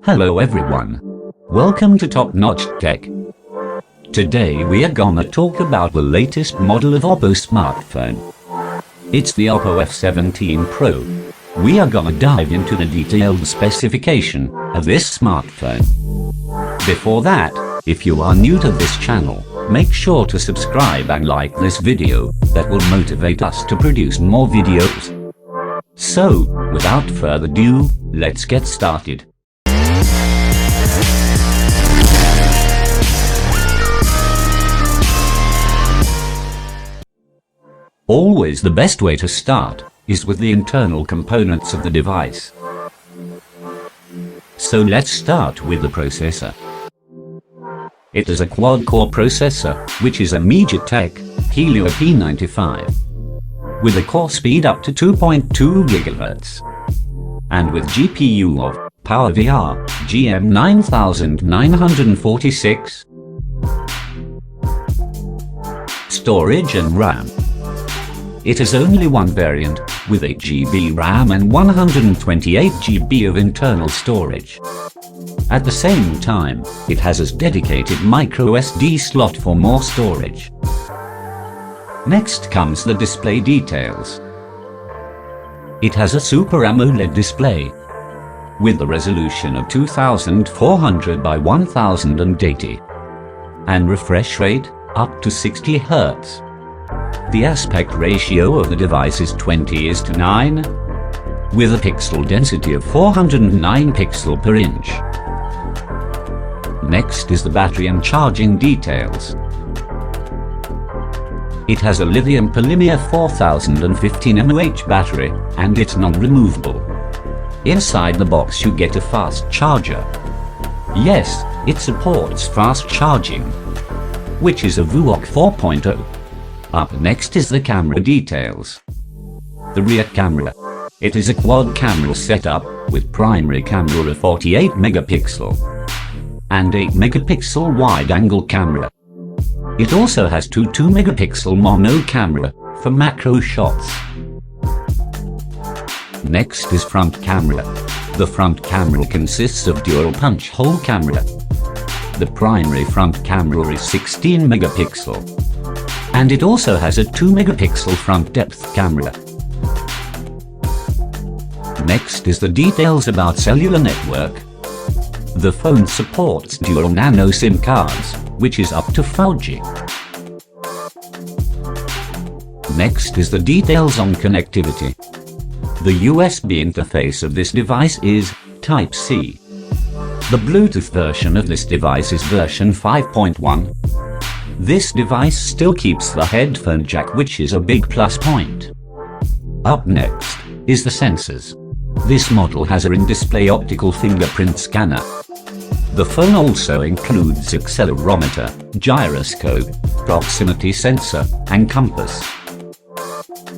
Hello everyone. Welcome to Topnotch Tech. Today we are gonna talk about the latest model of Oppo smartphone. It's the Oppo f17 Pro. We are gonna dive into the detailed specification of this smartphone. Before that, if you are new to this channel, make sure to subscribe and like this video, that will motivate us to produce more videos. So, without further ado, let's get started. Always the best way to start is with the internal components of the device. So let's start with the processor. It is a quad-core processor, which is a MediaTek Helio P95, with a core speed up to 2.2 GHz, and with GPU of PowerVR GM9946. Storage and RAM. It is only one variant, with 8 GB RAM and 128 GB of internal storage. At the same time, it has a dedicated microSD slot for more storage. Next comes the display details. It has a Super AMOLED display, with a resolution of 2400 by 1080, and refresh rate up to 60 Hz. The aspect ratio of the device is 20:9, with a pixel density of 409 pixels per inch. Next is the battery and charging details. It has a lithium polymer 4015 mAh battery, and it's non-removable. Inside the box you get a fast charger. Yes, it supports fast charging, which is a VUOC 4.0. Up next is the camera details. The rear camera. It is a quad camera setup, with primary camera of 48 megapixel and 8 megapixel wide-angle camera. It also has two 2 megapixel mono camera for macro shots. Next is front camera. The front camera consists of dual punch hole camera. The primary front camera is 16 megapixel. And it also has a 2 megapixel front depth camera. Next is the details about cellular network. The phone supports dual nano SIM cards, which is up to 4G. Next is the details on connectivity. The USB interface of this device is Type-C. The Bluetooth version of this device is version 5.1. This device still keeps the headphone jack, which is a big plus point. Up next is the sensors. This model has an in-display optical fingerprint scanner. The phone also includes accelerometer, gyroscope, proximity sensor, and compass.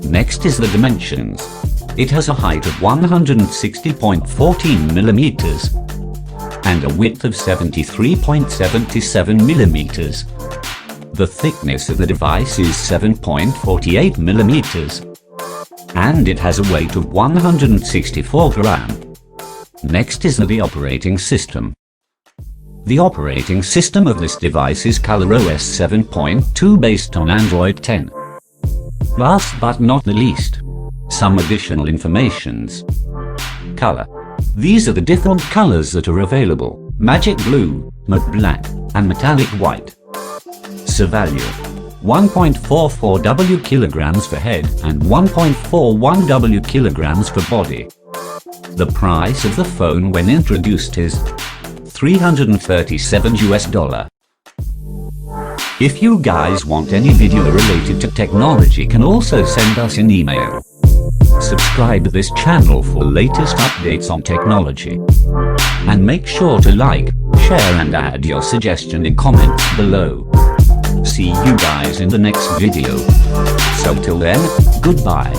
Next is the dimensions. It has a height of 160.14 millimeters and a width of 73.77 millimeters. The thickness of the device is 7.48 millimeters, and it has a weight of 164 grams. Next is the operating system. The operating system of this device is ColorOS 7.2 based on Android 10. Last but not the least, some additional informations. Color. These are the different colors that are available: Magic Blue, Matte Black, and Metallic White. So value: 1.44 W kilograms for head and 1.41 W kilograms for body. The price of the phone when introduced is $337. If you guys want any video related to technology, can also send us an email. Subscribe to this channel for latest updates on technology. And make sure to like, share and add your suggestion in comments below. See you guys in the next video. So till then, goodbye.